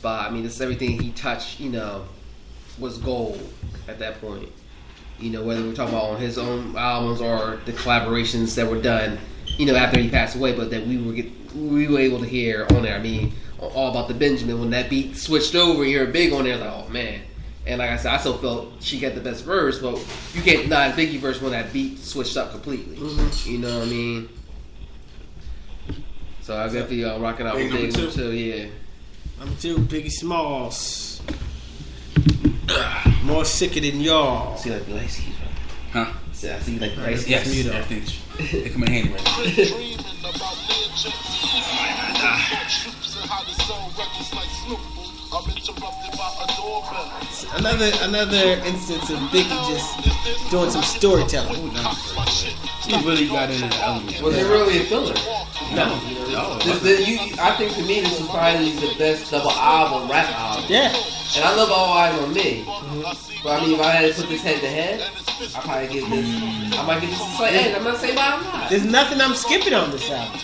spot. I mean, just everything he touched, was gold at that point. Whether we're talking about on his own albums or the collaborations that were done, after he passed away, but that we were able to hear on there. I mean, All About the Benjamin, when that beat switched over, you heard Big on there, like, oh man. And like I said, I still felt she got the best verse, but you can't deny the Biggie verse when that beat switched up completely. Mm-hmm. You know what I mean? So I definitely rocking out with Big number two. Yeah. Number 2, Biggie Smalls. More sicker than y'all. See, like the light skis, right? Huh? See, I see you like the light skis. Yes, everything's they come in handy right now. Another instance of Biggie just doing some storytelling. He really got into the element. Was it really a filler? No. I think to me this is probably the best double album, rap album. Yeah. And I love All Eyes on Me. But I mean, if I had to put this head to head, I probably give this. I might give this a slight edge. I'm not saying why I'm not. There's nothing I'm skipping on this album.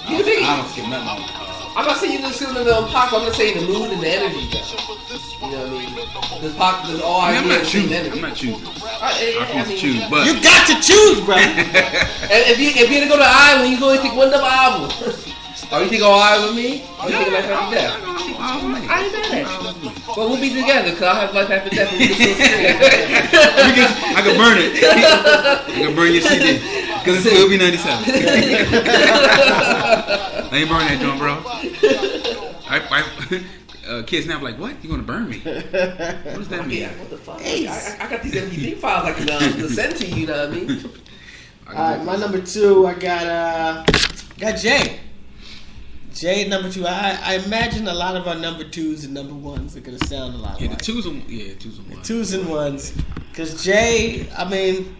You think? I don't skip nothing on it. I'm not saying you just feel the Pac. I'm not saying the mood and the energy, though. You know what I mean? This Pac, this All Eyes on Me. I'm not choosing. I mean, choose, but you got to choose, bro. And if you're gonna go to Iowa, you go and take one double album. Oh, you think All Eyes on Me? Or you think Life After Death? I ain't mad at you. Well, we'll be together because I'll have Life After Death. I can burn it. I can burn your CD because it'll be 97. I ain't burn that joint, bro. Kids now be like, what? You gonna burn me? What does that mean? Yeah, what the fuck? I got these MP3 files I can send to you. You know what I mean? All right, my number 2, I got Jay. Jay at number 2. I imagine a lot of our number 2s and number 1s are gonna sound a lot like. The 2s and 1s. 2s and 1s, because Jay, I mean,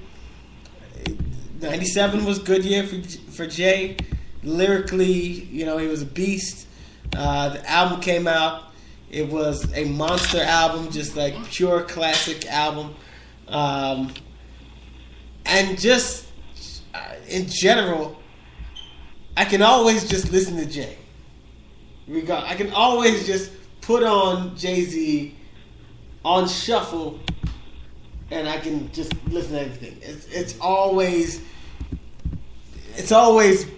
97 was a good year for Jay. Lyrically, he was a beast. The album came out. It was a monster album, just like pure classic album. And just in general, I can always just listen to Jay. I can always just put on Jay-Z on shuffle, and I can just listen to everything. It's always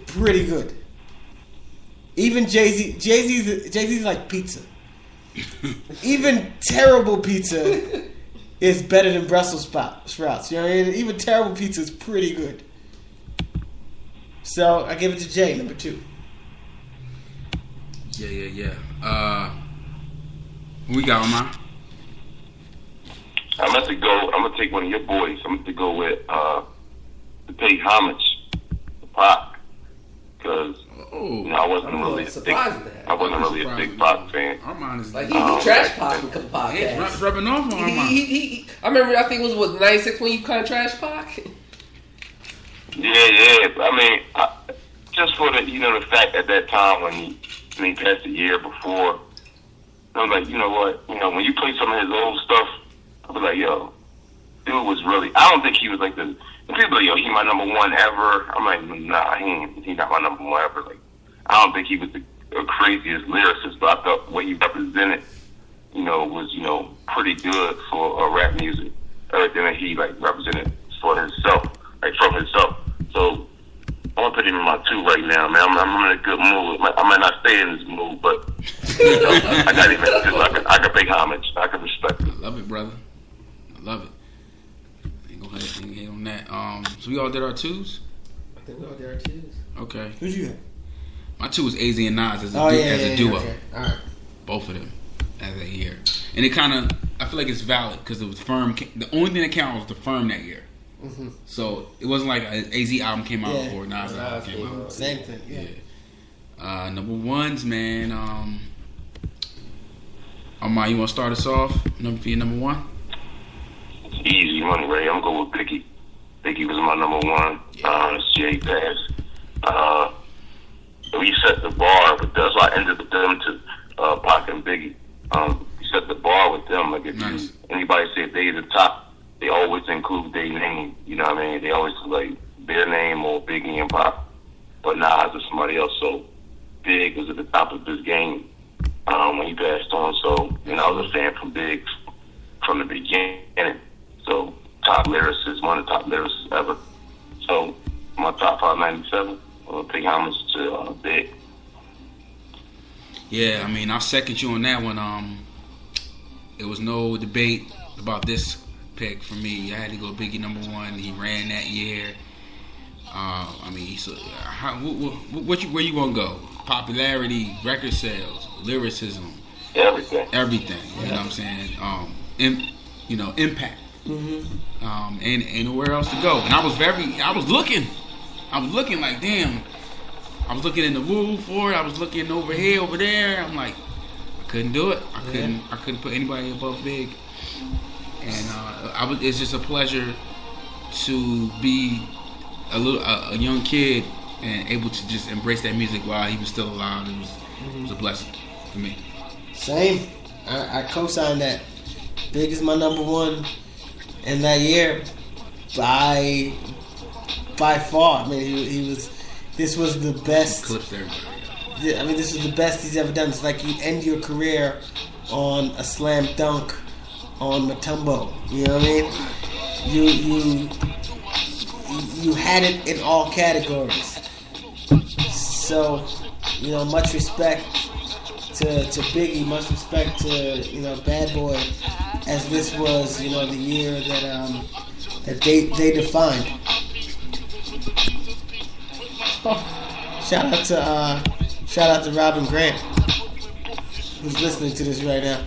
pretty good. Even Jay-Z's like pizza. Even terrible pizza is better than Brussels sprouts. You know what I mean? Even terrible pizza is pretty good. So I give it to Jay, number 2. Yeah. Who we got on mine? I'm gonna take one of your boys. I'm gonna go with to pay homage to Pac, because I wasn't really a big Pac fan. Armand is like he trashed Pac in a couple podcasts. Yeah, rubbing off on Armand. I remember. I think it was 96 when you kind of trashed Pac. Yeah. I mean, just for the fact at that time when he passed the year before, I was like, you know what? When you play some of his old stuff, I was like, yo, dude was really. I don't think he was like the. And people are like, yo, he my number 1 ever. I'm like, nah, he not my number 1 ever. Like, I don't think he was the craziest lyricist, but I thought what he represented, was pretty good for rap music. Everything that he represented for himself, from himself. So I'm gonna put him in my 2 right now, man. I'm in a good mood. I might not stay in this mood, but I got him in a 2. I can pay homage. I can respect it. I love it, brother. I love it. Ain't gonna hate on that. So we all did our 2s. I think we all did our 2s. Okay. Who'd you have? My 2 was AZ and Nas as a duo. Okay. All right. Both of them as a year, and it kind of I feel like it's valid because it was Firm. The only thing that counted was the Firm that year. Mm-hmm. So it wasn't like an AZ album came out or Nas album came out. Same thing. Yeah. Number 1s, man. Omar, you want to start us off? For your number 1? It's easy money, right? I'm going with Biggie. Biggie was my number 1. Jay passed. We set the bar with us. So I ended with them to Pac and Biggie. We set the bar with them. Like if anybody say they the top, they always include their name. You know what I mean? They always like their name or Biggie and Pac, but Nas or somebody else. So Big was at the top of this game. was a fan from Big from the beginning. So top lyricist, one of the top lyricists ever. So my top 5 97. Big homage to Big. Yeah, I mean, I'll second you on that one. There was no debate about this pick for me. I had to go Biggie #1. He ran that year. I mean, where you gonna go? Popularity, record sales, lyricism, everything. You know what I'm saying? Impact. Mm-hmm. And nowhere else to go. And I was looking like, damn. I was looking in the woo for it. I was looking over here, over there. I'm like, I couldn't do it. I couldn't put anybody above Big. And it's just a pleasure to be a young kid and able to just embrace that music while he was still alive. It was a blessing for me. Same. I co-signed that. Big is my #1 in that year by far. I mean, he was. This was the best. Clips there. Yeah, I mean, this is the best he's ever done. It's like you end your career on a slam dunk on Matumbo. You know what I mean? You had it in all categories. So, much respect to Biggie, much respect to Bad Boy, as this was the year that they defined. Shout out to Robin Grant, who's listening to this right now.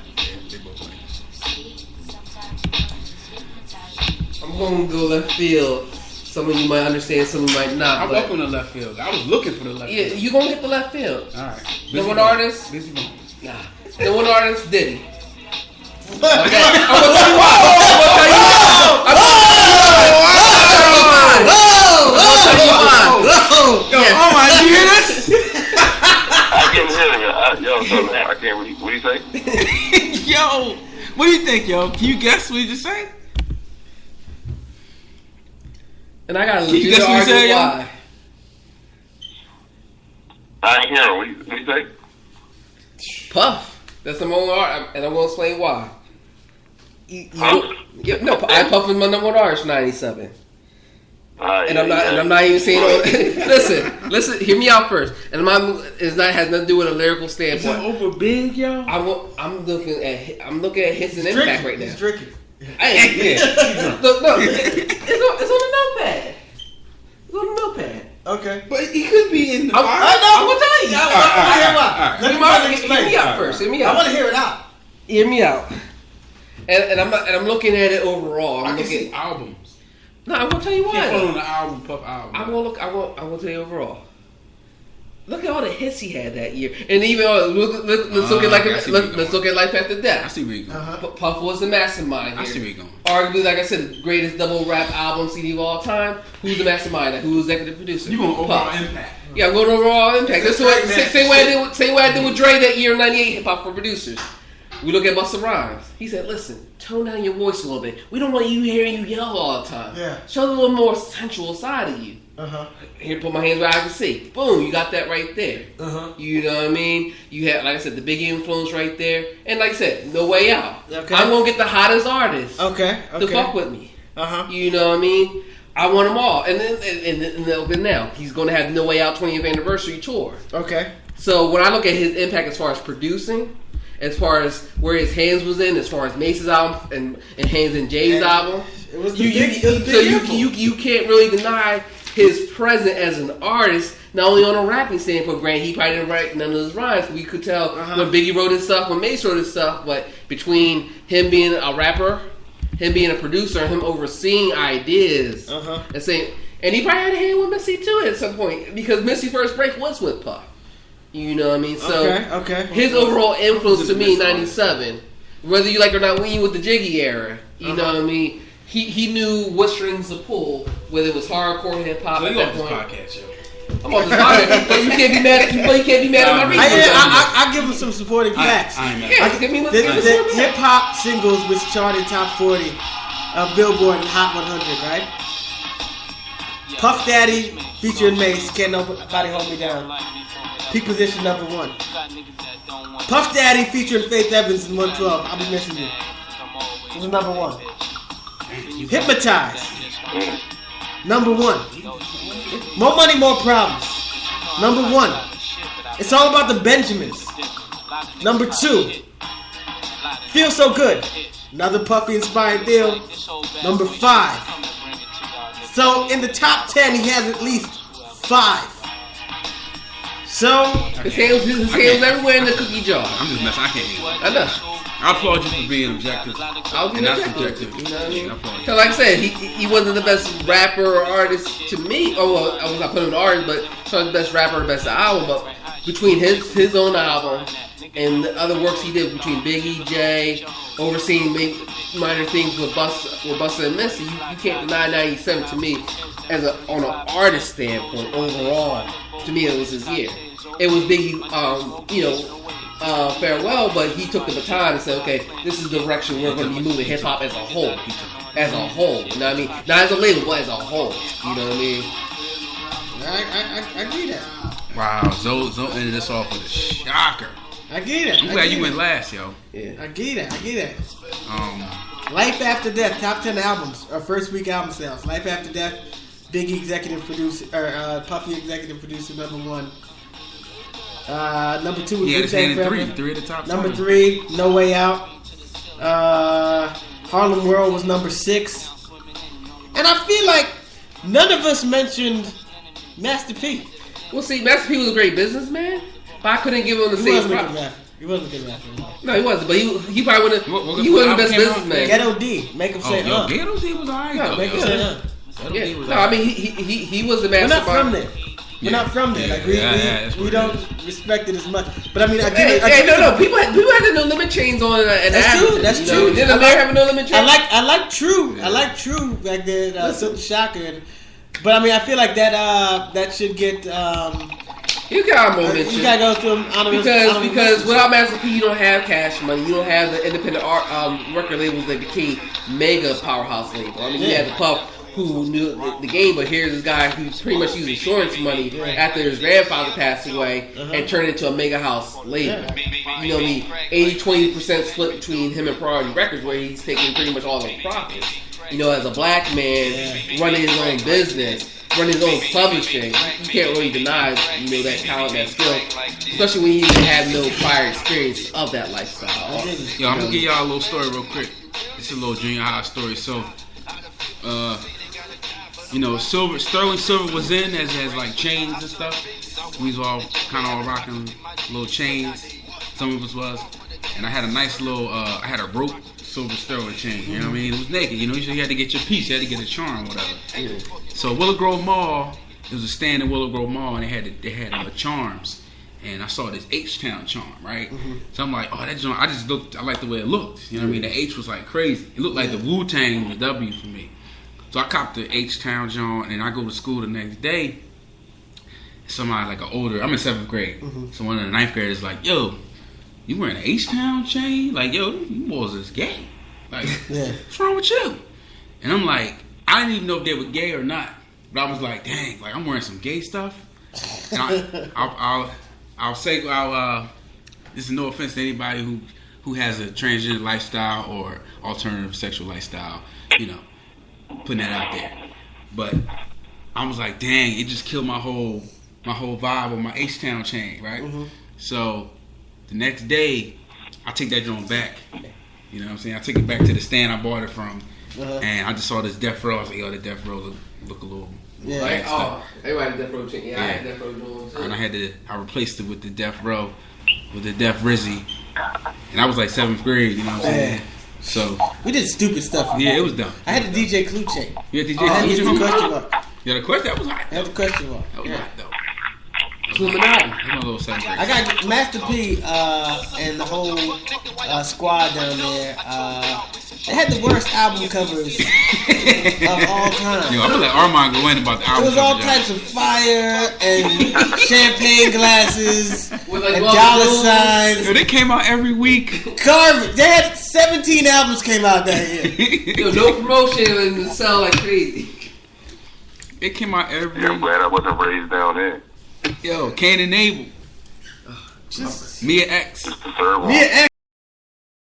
I'm going to go left field. Some of you might understand, some of you might not. I welcome the left field. I was looking for the left field. Yeah, you going to get the left field. All right. #1 artist? Busy Bone. Nah. #1 artist, Diddy. Okay. I'm going to tell you why. Oh my, did you hear this? I can't hear it. I can't read. What do you say? Yo, what do you think, yo? Can you guess what he just said? And I got to Can you guess what he said, why. I ain't hearing. What do you say? Puff. That's the #1 artist, and I'm going to explain why. I Puff is my #1 artist, 97. And I'm not even saying. Listen. Hear me out first. And has nothing to do with a lyrical standpoint. Is it over Big, yo? I'm looking at hits and impact right now. He's drinking. Hey, look, it's on the notepad. It's on the notepad. Okay, but he could be in. I'm gonna tell you. I want to hear why. Hear me out first. Hear me out. I want to hear it out. Hear me out. And I'm looking at it overall. I can see albums. No, I'm gonna tell you why. Can't put on the album, Puff album. I'm gonna tell you overall. Look at all the hits he had that year, and even let's look at Life After Death. I see where you're going. Puff was the mastermind here. I see where you're going. Arguably, like I said, the greatest double rap album CD of all time. Who's the mastermind? Who's the executive producer? You going overall Puff. impact? Yeah, I'm going overall impact. That's same way I did with Dre that year, '98 hip hop for producers. We look at Busta Rhymes. He said, "Listen, tone down your voice a little bit. We don't want you hearing you yell all the time. Yeah. Show a little more sensual side of you." Here, put my hands where I can see. Boom, you got that right there. You know what I mean? You had, like I said, the big influence right there. And like I said, No Way Out. Okay. I'm going to get the hottest artist to fuck with me. You know what I mean? I want them all. And then now, he's going to have the No Way Out 20th anniversary tour. Okay. So when I look at his impact as far as producing, as far as where his hands was in, as far as Mace's album and hands in Jay's album, It was you can't really deny his presence as an artist, not only on a rapping standpoint. Grant, he probably didn't write none of his rhymes. We could tell when Biggie wrote his stuff, when Mace wrote his stuff, but between him being a rapper, him being a producer, and him overseeing ideas, and saying, and he probably had a hand with Missy too at some point, because Missy's first break was with Puff. You know what I mean? So his overall influence to me, 97, whether you like it or not, when you with the Jiggy era, you know what I mean? He knew what strings to pull, whether it was hardcore hip hop at that point. Podcast, yo. I'm on this podcast, but you can't be mad at my research. I give him some supporting facts. I ain't mad. Yeah, give me The hip hop singles which charted top 40 of Billboard and Hot 100, right? Puff Daddy featuring Mace, Can't Nobody Hold Me Down. Peak position number 1. Puff Daddy featuring Faith Evans in 112. I'll be missing you. This is number 1. Hypnotize. Number 1. More Money, More Problems. Number 1. It's All About the Benjamins. Number 2. Feel So Good. Another Puffy inspired deal. Number 5. So in the top 10, he has at least 5. So his hands everywhere in the cookie jar. I'm just messing. I can't hear it. I know. I applaud you for being objective. I'll be objective. You know what I mean? I applaud you. So like I said, he wasn't the best rapper or artist to me. Oh, well, I was not putting him in artist, but he was the best rapper or best album. But between his own album and the other works he did between Biggie, Jay, overseeing minor things with Busta and Missy, you can't deny 97 to me on an artist standpoint overall. To me, it was his year. It was Biggie, farewell, but he took the baton and said, okay, this is the direction we're going to be moving hip hop as a whole. As a whole, you know what I mean? Not as a label, but as a whole. You know what I mean? I get that. Wow, Zoe ended this off with a shocker. I get it. I'm glad you went last, yo. Yeah. I get it. Life After Death, top 10 albums, or first week album sales. Life After Death, Biggie executive producer, or Puffy executive producer, number 1. Number 2 was Wu Tang Forever. Three at the top. Number 3, No Way Out. Harlem World was number 6. And I feel like none of us mentioned Master P. Well, see, Master P was a great businessman, but I couldn't give him the same props. He wasn't a good rapper. No, he wasn't, but he probably wouldn't. He wasn't the best businessman. Ghetto D, make him say, Ghetto D was alright. No, make him say, Yeah. No, I mean he was the master. We're not from there. We're not from there. Like we don't respect it as much. But I mean, I get it. No. People had the No Limit chains on. That's true. That's true. Didn't America have a No Limit chain? I like True. I like True back then. Something shocking. But I mean, I feel like that should get. You got more mention. You gotta go through because without Master P, you don't have Cash Money. You don't have the independent art record labels that became mega powerhouse labels. I mean, you had the Puff, who knew the game, but here's this guy who pretty much used insurance money after his grandfather passed away and turned it into a mega house label. You know, the 80-20% split between him and Priority Records, where he's taking pretty much all the profits. You know, as a black man running his own business, running his own publishing, you can't really deny, that talent, that skill, especially when you even have no prior experience of that lifestyle. Yo, I'm gonna give y'all a little story real quick. It's a little junior high story. So, Sterling Silver was in as like chains and stuff. We was all kind of all rocking little chains. Some of us was, and I had a nice little, I had a rope silver sterling chain. You know what I mean? It was naked. You had to get your piece. You had to get a charm, whatever. Yeah. So Willow Grove Mall, it was a stand in Willow Grove Mall, and they had charms. And I saw this H-Town charm, right? So I'm like, oh, that joint. I liked the way it looked. You know what I mean? The H was like crazy. It looked like the Wu-Tang was W for me. So I copped the H-Town joint, and I go to school the next day. Somebody like I'm in 7th grade. So one of the 9th graders like, yo, you wearing an H-Town chain? Like, yo, you boys is gay. Like, what's wrong with you? And I'm like, I didn't even know if they were gay or not. But I was like, dang, like I'm wearing some gay stuff. And I'll say, this is no offense to anybody who has a transgender lifestyle or alternative sexual lifestyle, putting that out there. But I was like, dang, it just killed my whole vibe of my H-Town chain, right? So the next day, I take that joint back. You know what I'm saying? I took it back to the stand I bought it from, and I just saw this Death Row. I was like, yo, the Death Row look a little. Like, everybody had Death Row chain. Yeah, I had Death Row joint too. And I replaced it with the Death Row, with the Death Rizzy, and I was like 7th grade. You know what I'm saying? So we did stupid stuff. Yeah, it was dumb. I had the DJ Clue chain. You had the DJ Clue chain? Question mark. Yeah, the question, that was hot. I had the question mark. That was hot, though. I got Master P and the whole squad down there. They had the worst album covers of all time. Yo, I'm gonna let Armand go in about the album. It was all types of fire and champagne glasses with like and dollar signs. Yo, they came out every week. Carver, they had 17 albums came out that year. Yo, no promotion and sell like crazy. It came out every. Yeah, I'm glad I wasn't raised down there. Yo, Cain and Abel. Just Mia X. Just the third one. Mia